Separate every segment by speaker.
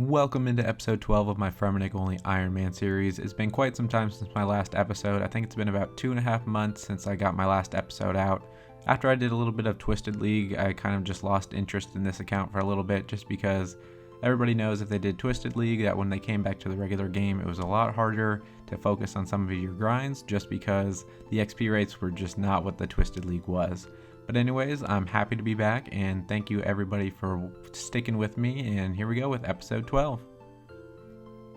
Speaker 1: Welcome into episode 12 of my Fremennik only Ironman series. It's been quite some time since my last episode. I think it's been about 2.5 months since I got my last episode out. After I did a little bit of Twisted League, I kind of just lost interest in this account for a little bit, just because everybody knows if they did Twisted League that when they came back to the regular game, it was a lot harder to focus on some of your grinds, just because the XP rates were just not what the Twisted League was. But anyways, I'm happy to be back, and thank you everybody for sticking with me, and here we go with episode 12.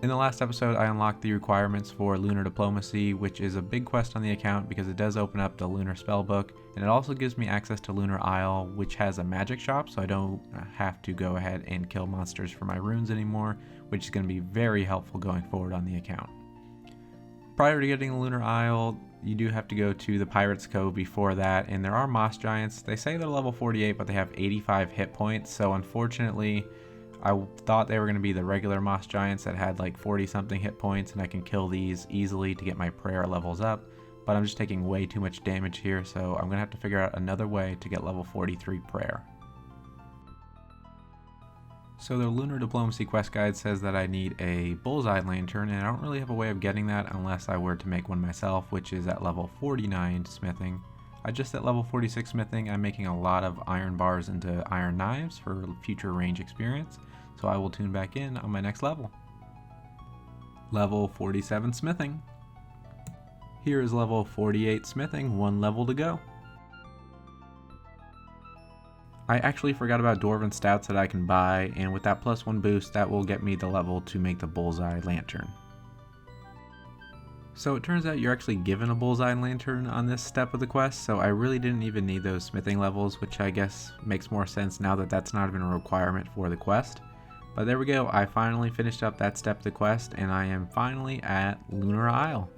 Speaker 1: In the last episode, I unlocked the requirements for Lunar Diplomacy, which is a big quest on the account because it does open up the Lunar spellbook, and it also gives me access to Lunar Isle, which has a magic shop, so I don't have to go ahead and kill monsters for my runes anymore, which is going to be very helpful going forward on the account. Prior to getting the Lunar Isle, you do have to go to the Pirate's Cove before that, and there are Moss Giants. They say they're level 48, but they have 85 hit points, so unfortunately, I thought they were going to be the regular Moss Giants that had like 40 something hit points, and I can kill these easily to get my prayer levels up, but I'm just taking way too much damage here, so I'm going to have to figure out another way to get level 43 prayer. So the Lunar Diplomacy quest guide says that I need a bullseye lantern, and I don't really have a way of getting that unless I were to make one myself, which is at level 49 smithing. I just at level 46 smithing, I'm making a lot of iron bars into iron knives for future range experience, so I will tune back in on my next level. Level 47 smithing. Here is level 48 smithing, 1 level to go. I actually forgot about Dwarven Stouts that I can buy, and with that +1 boost, that will get me the level to make the bullseye lantern. So it turns out you're actually given a bullseye lantern on this step of the quest, so I really didn't even need those smithing levels, which I guess makes more sense now that that's not even a requirement for the quest. But there we go, I finally finished up that step of the quest, and I am finally at Lunar Isle.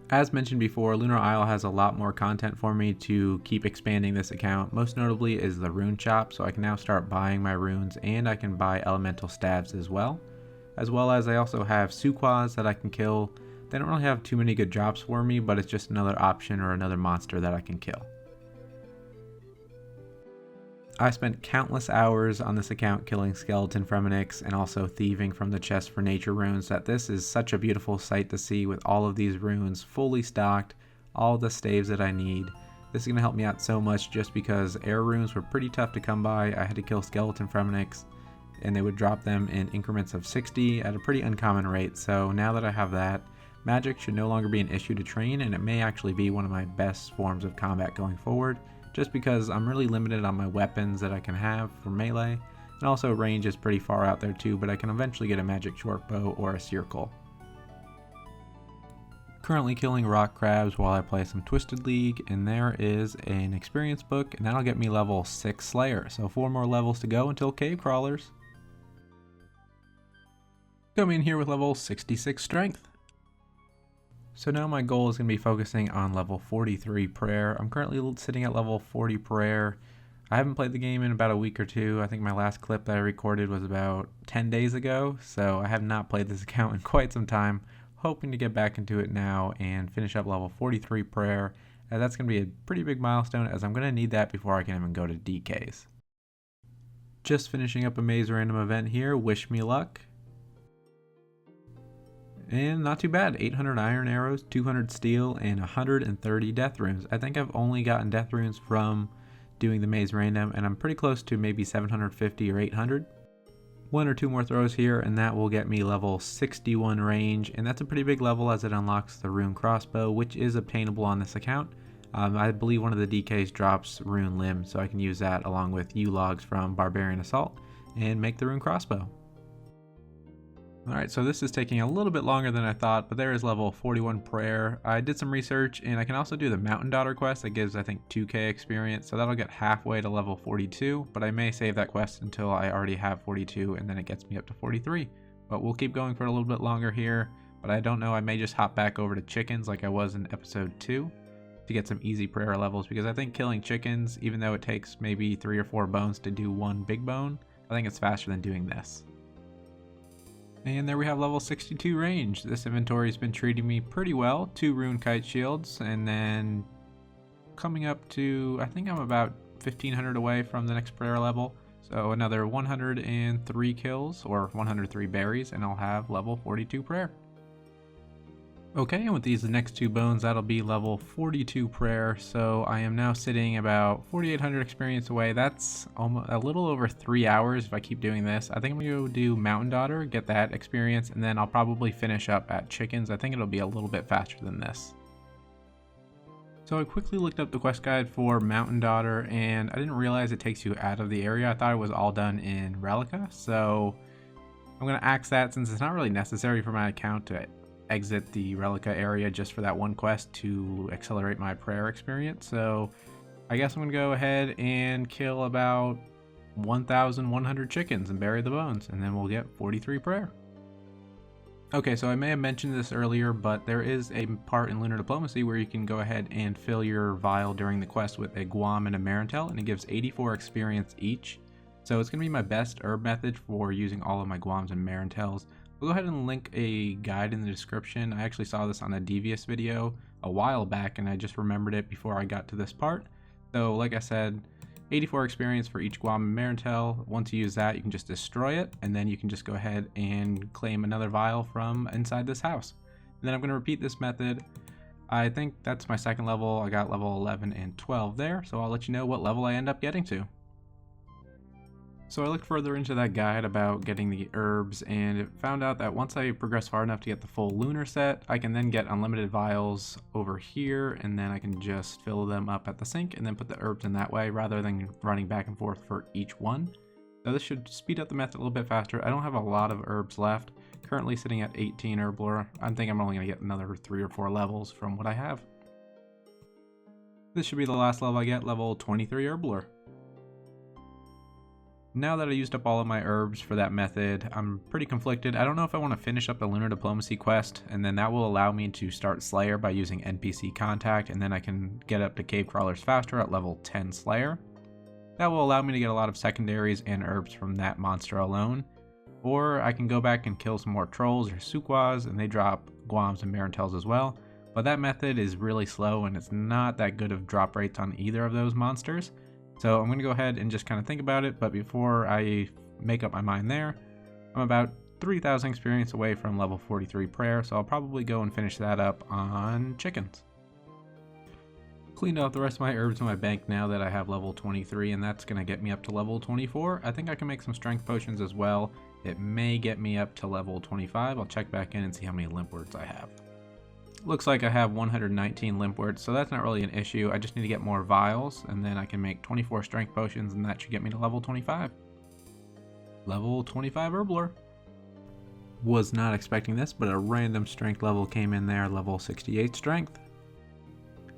Speaker 1: As mentioned before, Lunar Isle has a lot more content for me to keep expanding this account. Most notably is the rune shop, so I can now start buying my runes, and I can buy elemental staves as well as I also have Suquas that I can kill. They don't really have too many good drops for me, but it's just another option or another monster that I can kill. I spent countless hours on this account killing skeleton Fremenniks and also thieving from the chest for nature runes. That this is such a beautiful sight to see with all of these runes fully stocked, all the staves that I need. This is going to help me out so much just because air runes were pretty tough to come by. I had to kill skeleton Fremenniks and they would drop them in increments of 60 at a pretty uncommon rate. So now that I have that, magic should no longer be an issue to train, and it may actually be one of my best forms of combat going forward, just because I'm really limited on my weapons that I can have for melee, and also range is pretty far out there too, but I can eventually get a magic short bow or a circle. Currently killing rock crabs while I play some Twisted League, and there is an experience book, and that'll get me level 6 Slayer, so 4 more levels to go until cave crawlers. Coming in here with level 66 Strength. So now my goal is going to be focusing on level 43 prayer. I'm currently sitting at level 40 prayer. I haven't played the game in about a week or two. I think my last clip that I recorded was about 10 days ago, so I have not played this account in quite some time. Hoping to get back into it now and finish up level 43 prayer. That's going to be a pretty big milestone, as I'm going to need that before I can even go to DKs. Just finishing up a maze random event here. Wish me luck. And not too bad, 800 iron arrows, 200 steel, and 130 death runes. I think I've only gotten death runes from doing the maze random, and I'm pretty close to maybe 750 or 800. 1 or 2 more throws here, and that will get me level 61 range, and that's a pretty big level as it unlocks the rune crossbow, which is obtainable on this account. I believe one of the DKs drops rune limb, so I can use that along with U-logs from Barbarian Assault and make the rune crossbow. Alright, so this is taking a little bit longer than I thought, but there is level 41 prayer. I did some research, and I can also do the Mountain Daughter quest that gives, I think, 2k experience, so that'll get halfway to level 42, but I may save that quest until I already have 42, and then it gets me up to 43. But we'll keep going for a little bit longer here, but I don't know, I may just hop back over to chickens like I was in episode 2 to get some easy prayer levels, because I think killing chickens, even though it takes maybe 3 or 4 bones to do 1 big bone, I think it's faster than doing this. And there we have level 62 range. This inventory has been treating me pretty well. 2 rune kite shields, and then coming up to, I think I'm about 1500 away from the next prayer level. So another 103 kills, or 103 berries, and I'll have level 42 prayer. Okay, and with these next two bones, that'll be level 42 prayer. So I am now sitting about 4,800 experience away. That's almost a little over 3 hours if I keep doing this. I think I'm gonna go do Mountain Daughter, get that experience, and then I'll probably finish up at Chickens. I think it'll be a little bit faster than this. So I quickly looked up the quest guide for Mountain Daughter, and I didn't realize it takes you out of the area. I thought it was all done in Relica, so I'm gonna axe that since it's not really necessary for my account to exit the Relica area just for that one quest to accelerate my prayer experience. So I guess I'm gonna go ahead and kill about 1,100 chickens and bury the bones, and then we'll get 43 prayer. Okay, so I may have mentioned this earlier, but there is a part in Lunar Diplomacy where you can go ahead and fill your vial during the quest with a guam and a marintel, and it gives 84 experience each. So it's going to be my best herb method for using all of my guams and marintels. We'll go ahead and link a guide in the description. I actually saw this on a Devious video a while back, and I just remembered it before I got to this part. So like I said, 84 experience for each guam and marintel. Once you use that, you can just destroy it, and then you can just go ahead and claim another vial from inside this house. And then I'm going to repeat this method. I think that's my second level. I got level 11 and 12 there, so I'll let you know what level I end up getting to. So I looked further into that guide about getting the herbs, and it found out that once I progress far enough to get the full lunar set, I can then get unlimited vials over here, and then I can just fill them up at the sink and then put the herbs in that way rather than running back and forth for each one. So this should speed up the method a little bit faster. I don't have a lot of herbs left, currently sitting at 18 Herblore. I think I'm only going to get another 3 or 4 levels from what I have. This should be the last level I get, level 23 Herblore. Now that I used up all of my herbs for that method, I'm pretty conflicted. I don't know if I want to finish up the Lunar Diplomacy quest, and then that will allow me to start Slayer by using NPC contact, and then I can get up to cave crawlers faster at level 10 Slayer. That will allow me to get a lot of secondaries and herbs from that monster alone. Or I can go back and kill some more trolls or sukwas, and they drop guams and marintels as well. But that method is really slow, and it's not that good of drop rates on either of those monsters. So I'm going to go ahead and just kind of think about it, but before I make up my mind there, I'm about 3,000 experience away from level 43 prayer, so I'll probably go and finish that up on chickens. Cleaned out the rest of my herbs in my bank now that I have level 23, and that's going to get me up to level 24. I think I can make some strength potions as well. It may get me up to level 25. I'll check back in and see how many limp words I have. Looks like I have 119 limp words, so that's not really an issue. I just need to get more vials, and then I can make 24 strength potions, and that should get me to level 25. Level 25 Herblore. Was not expecting this, but a random strength level came in there, level 68 strength.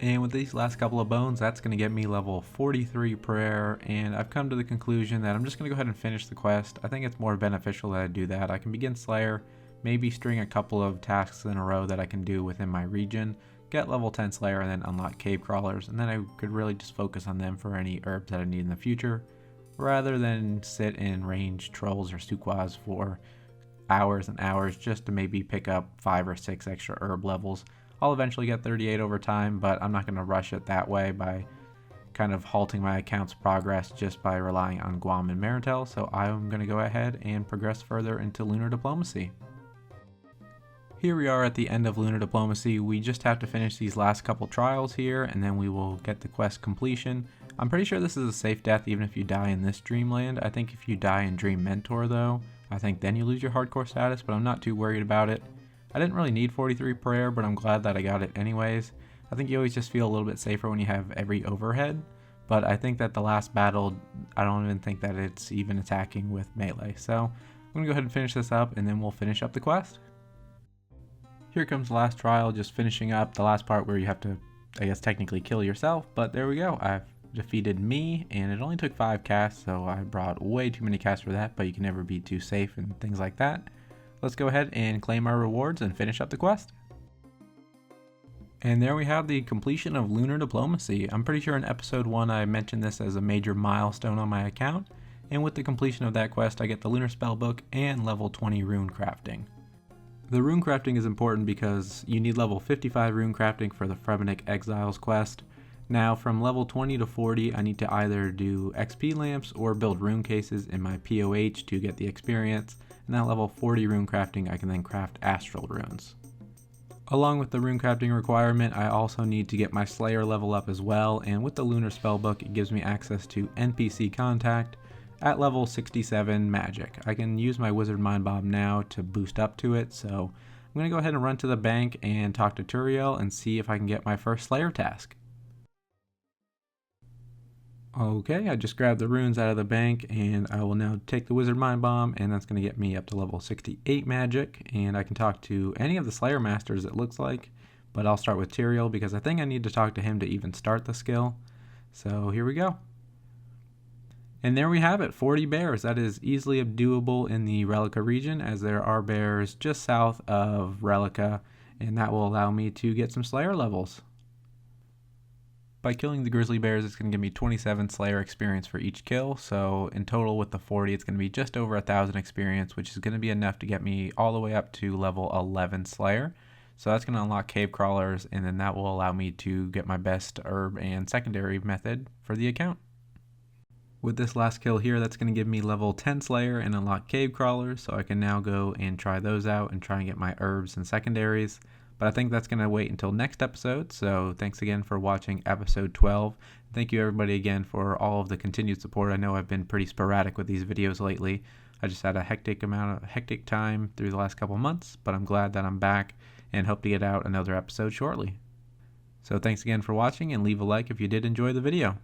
Speaker 1: And with these last couple of bones, that's going to get me level 43 prayer, and I've come to the conclusion that I'm just going to go ahead and finish the quest. I think it's more beneficial that I do that. I can begin Slayer, maybe string a couple of tasks in a row that I can do within my region, get level 10 Slayer, and then unlock cave crawlers, and then I could really just focus on them for any herbs that I need in the future, rather than sit in range trolls or sukwas for hours and hours just to maybe pick up 5 or 6 extra herb levels. I'll eventually get 38 over time, but I'm not going to rush it that way by kind of halting my account's progress just by relying on guam and marintel, so I'm going to go ahead and progress further into Lunar Diplomacy. Here we are at the end of Lunar Diplomacy. We just have to finish these last couple trials here, and then we will get the quest completion. I'm pretty sure this is a safe death even if you die in this Dreamland. I think if you die in Dream Mentor though, I think then you lose your hardcore status, but I'm not too worried about it. I didn't really need 43 prayer, but I'm glad that I got it anyways. I think you always just feel a little bit safer when you have every overhead, but I think that the last battle, I don't even think that it's even attacking with melee. So I'm going to go ahead and finish this up, and then we'll finish up the quest. Here comes the last trial, just finishing up the last part where you have to, I guess, technically kill yourself, but there we go. I've defeated me, and it only took 5 casts, so I brought way too many casts for that, but you can never be too safe and things like that. Let's go ahead and claim our rewards and finish up the quest. And there we have the completion of Lunar Diplomacy. I'm pretty sure in episode 1 I mentioned this as a major milestone on my account, and with the completion of that quest I get the Lunar Spellbook and level 20 rune crafting. The rune crafting is important because you need level 55 rune crafting for the Fremennik Exiles quest. Now from level 20 to 40, I need to either do XP lamps or build rune cases in my POH to get the experience, and at level 40 rune crafting, I can then craft astral runes. Along with the rune crafting requirement, I also need to get my Slayer level up as well, and with the Lunar spellbook, it gives me access to NPC contact at level 67 magic. I can use my wizard mind bomb now to boost up to it, so I'm going to go ahead and run to the bank and talk to Turiel and see if I can get my first Slayer task. Okay, I just grabbed the runes out of the bank and I will now take the wizard mind bomb, and that's going to get me up to level 68 magic, and I can talk to any of the Slayer masters it looks like, but I'll start with Turiel because I think I need to talk to him to even start the skill. So here we go. And there we have it, 40 bears. That is easily doable in the Relica region, as there are bears just south of Relica, and that will allow me to get some Slayer levels. By killing the grizzly bears, it's going to give me 27 Slayer experience for each kill, so in total with the 40, it's going to be just over 1,000 experience, which is going to be enough to get me all the way up to level 11 Slayer. So that's going to unlock cave crawlers, and then that will allow me to get my best herb and secondary method for the account. With this last kill here, that's going to give me level 10 Slayer and unlock cave crawlers, so I can now go and try those out and try and get my herbs and secondaries. But I think that's going to wait until next episode, so thanks again for watching episode 12. Thank you everybody again for all of the continued support. I know I've been pretty sporadic with these videos lately. I just had a hectic time through the last couple months, but I'm glad that I'm back and hope to get out another episode shortly. So thanks again for watching, and leave a like if you did enjoy the video.